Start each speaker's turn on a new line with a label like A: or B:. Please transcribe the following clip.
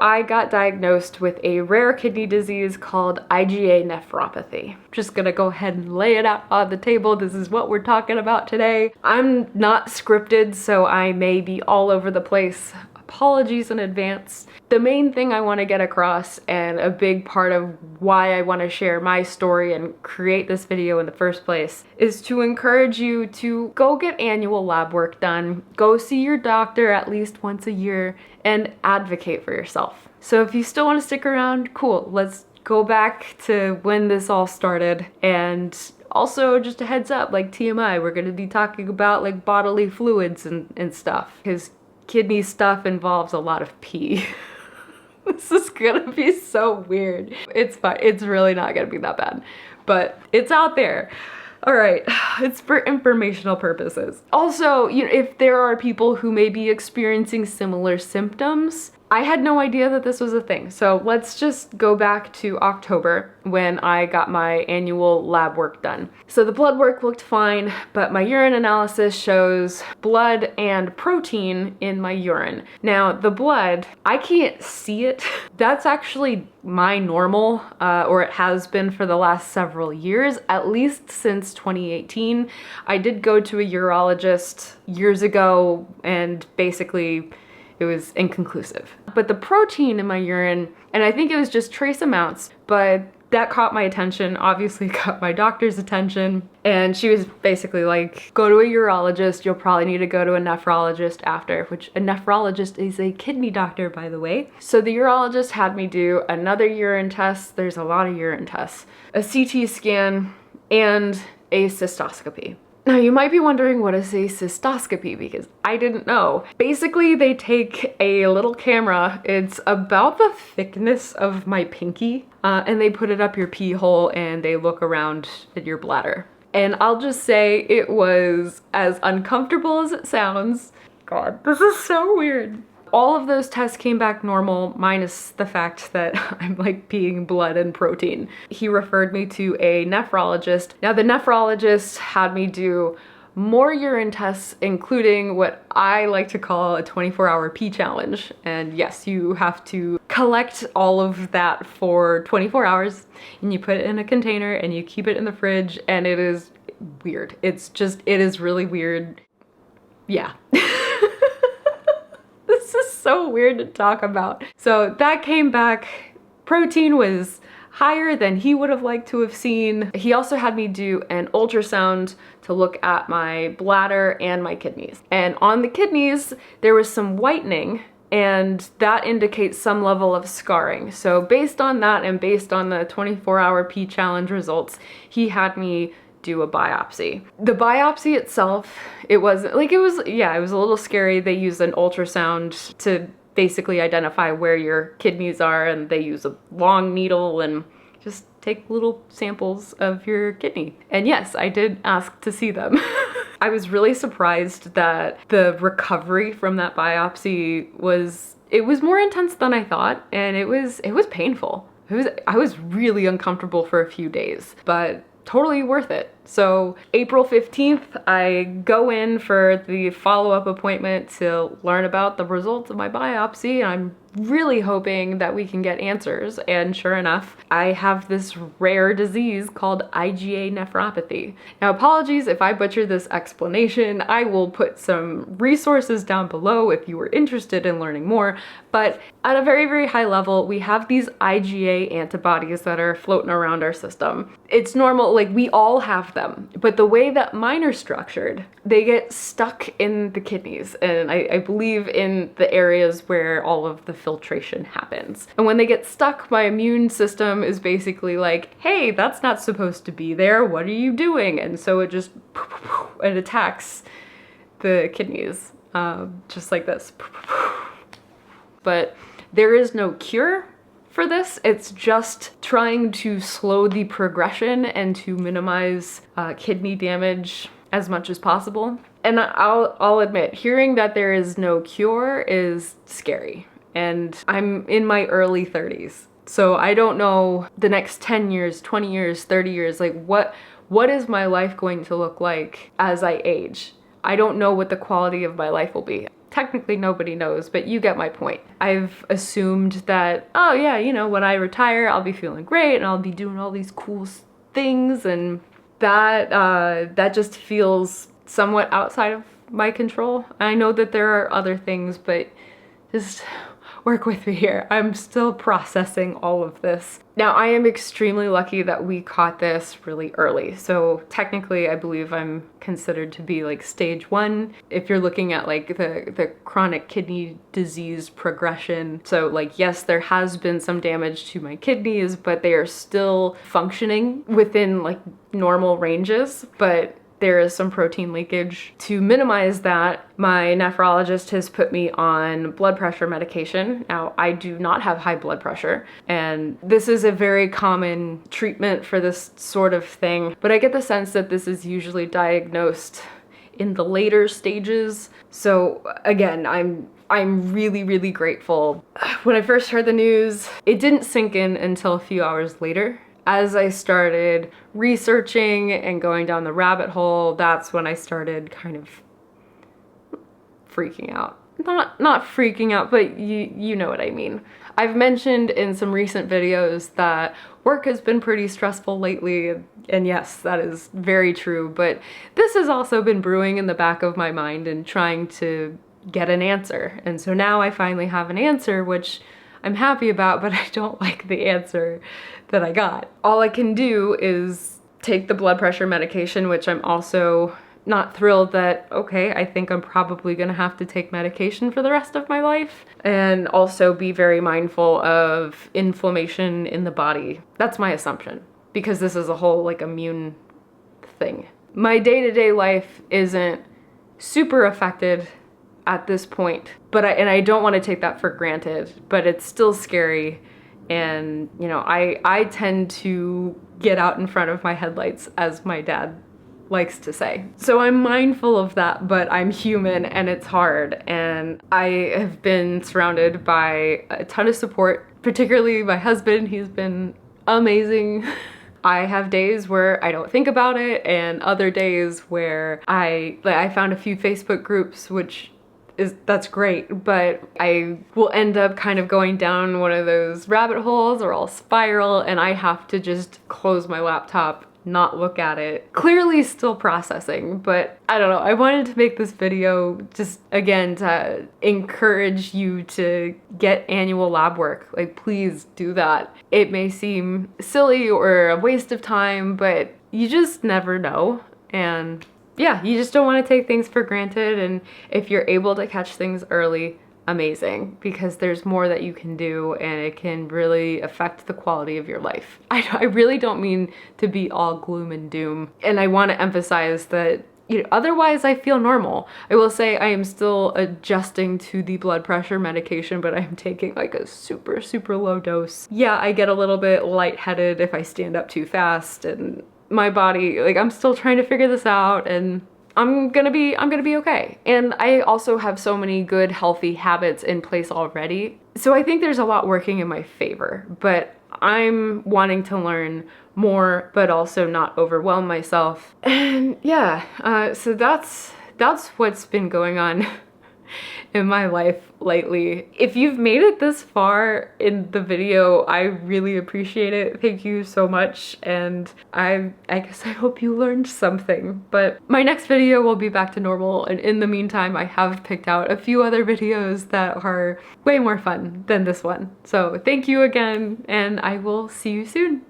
A: I got diagnosed with a rare kidney disease called IgA nephropathy. Just gonna go ahead and lay it out on the table. This is what we're talking about today. I'm not scripted, so I may be all over the place. Apologies in advance. The main thing I want to get across, and a big part of why I want to share my story and create this video in the first place, is to encourage you to go get annual lab work done, go see your doctor at least once a year, and advocate for yourself. So if you still want to stick around, cool, let's go back to when this all started. And also, just a heads up, like TMI, we're going to be talking about like bodily fluids and stuff, because kidney stuff involves a lot of pee. This is gonna be so weird. It's fine. It's really not gonna be that bad, but it's out there. All right, it's for informational purposes. Also, if there are people who may be experiencing similar symptoms, I had no idea that this was a thing. So let's just go back to October when I got my annual lab work done. So the blood work looked fine, but my urine analysis shows blood and protein in my urine. Now the blood, I can't see it. That's actually my normal, or it has been for the last several years, at least since 2018. I did go to a urologist years ago, and basically it was inconclusive. But the protein in my urine, and I think it was just trace amounts, but that caught my attention, obviously caught my doctor's attention. And she was basically like, go to a urologist, you'll probably need to go to a nephrologist after, which a nephrologist is a kidney doctor, by the way. So the urologist had me do another urine test. There's a lot of urine tests, a CT scan, and a cystoscopy. Now you might be wondering, what is a cystoscopy? Because I didn't know. Basically, they take a little camera, it's about the thickness of my pinky, and they put it up your pee hole and they look around at your bladder. And I'll just say it was as uncomfortable as it sounds. God, this is so weird. All of those tests came back normal, minus the fact that I'm like peeing blood and protein. He referred me to a nephrologist. Now the nephrologist had me do more urine tests, including what I like to call a 24-hour pee challenge. And yes, you have to collect all of that for 24 hours, and you put it in a container and you keep it in the fridge, and it is weird. It is really weird. Yeah. This is so weird to talk about. So that came back. Protein was higher than he would have liked to have seen. He also had me do an ultrasound to look at my bladder and my kidneys. And on the kidneys, there was some whitening, and that indicates some level of scarring. So based on that, and based on the 24-hour pee challenge results, he had me do a biopsy. The biopsy itself, it was a little scary. They used an ultrasound to basically identify where your kidneys are, and they use a long needle and just take little samples of your kidney. And yes, I did ask to see them. I was really surprised that the recovery from that biopsy was more intense than I thought, and it was painful. I was really uncomfortable for a few days, but totally worth it. So April 15th, I go in for the follow-up appointment to learn about the results of my biopsy. I'm really hoping that we can get answers. And sure enough, I have this rare disease called IgA nephropathy. Now, apologies if I butcher this explanation. I will put some resources down below if you were interested in learning more. But at a very, very high level, we have these IgA antibodies that are floating around our system. It's normal, like we all have them, but the way that mine are structured, they get stuck in the kidneys, and I believe in the areas where all of the filtration happens. And when they get stuck, my immune system is basically like, hey, that's not supposed to be there, what are you doing? And so it just, it attacks the kidneys, just like this. But there is no cure for this. It's just trying to slow the progression and to minimize kidney damage as much as possible. And I'll admit, hearing that there is no cure is scary. And I'm in my early 30s. So I don't know the next 10 years, 20 years, 30 years, like what is my life going to look like as I age? I don't know what the quality of my life will be. technically nobody knows, but you get my point. I've assumed that, oh yeah, you know, when I retire, I'll be feeling great and I'll be doing all these cool things, and that just feels somewhat outside of my control. I know that there are other things, but just work with me here. I'm still processing all of this. Now, I am extremely lucky that we caught this really early. So technically, I believe I'm considered to be like stage 1. If you're looking at like the chronic kidney disease progression. So like, yes, there has been some damage to my kidneys, but they are still functioning within like normal ranges. But there is some protein leakage. To minimize that, my nephrologist has put me on blood pressure medication. Now, I do not have high blood pressure, and this is a very common treatment for this sort of thing, but I get the sense that this is usually diagnosed in the later stages. So again, I'm really, really grateful. When I first heard the news, it didn't sink in until a few hours later. As I started researching and going down the rabbit hole, that's when I started kind of freaking out. Not freaking out, but you know what I mean. I've mentioned in some recent videos that work has been pretty stressful lately, and yes, that is very true, but this has also been brewing in the back of my mind and trying to get an answer. And so now I finally have an answer, which I'm happy about, but I don't like the answer that I got. All I can do is take the blood pressure medication, which I'm also not thrilled that, okay, I think I'm probably gonna have to take medication for the rest of my life, and also be very mindful of inflammation in the body. That's my assumption, because this is a whole like immune thing. My day-to-day life isn't super affected at this point, but I don't want to take that for granted, but it's still scary. And you know, I tend to get out in front of my headlights, as my dad likes to say. So I'm mindful of that, but I'm human and it's hard. And I have been surrounded by a ton of support, particularly my husband. He's been amazing. I have days where I don't think about it, and other days where I found a few Facebook groups, which that's great, but I will end up kind of going down one of those rabbit holes, or I'll spiral and I have to just close my laptop, not look at it. Clearly still processing, but I don't know. I wanted to make this video just, again, to encourage you to get annual lab work. Like, please do that. It may seem silly or a waste of time, but you just never know. And yeah, you just don't want to take things for granted, and if you're able to catch things early, amazing, because there's more that you can do and it can really affect the quality of your life. I really don't mean to be all gloom and doom, and I want to emphasize that, you know, otherwise I feel normal. I will say I am still adjusting to the blood pressure medication, but I'm taking like a super, super low dose. Yeah, I get a little bit lightheaded if I stand up too fast, and my body, like, I'm still trying to figure this out, and I'm gonna be okay. And I also have so many good, healthy habits in place already. So I think there's a lot working in my favor, but I'm wanting to learn more, but also not overwhelm myself. And yeah, so that's what's been going on in my life lately. If you've made it this far in the video, I really appreciate it. Thank you so much, and I guess I hope you learned something. But my next video will be back to normal, and in the meantime, I have picked out a few other videos that are way more fun than this one. So thank you again, and I will see you soon.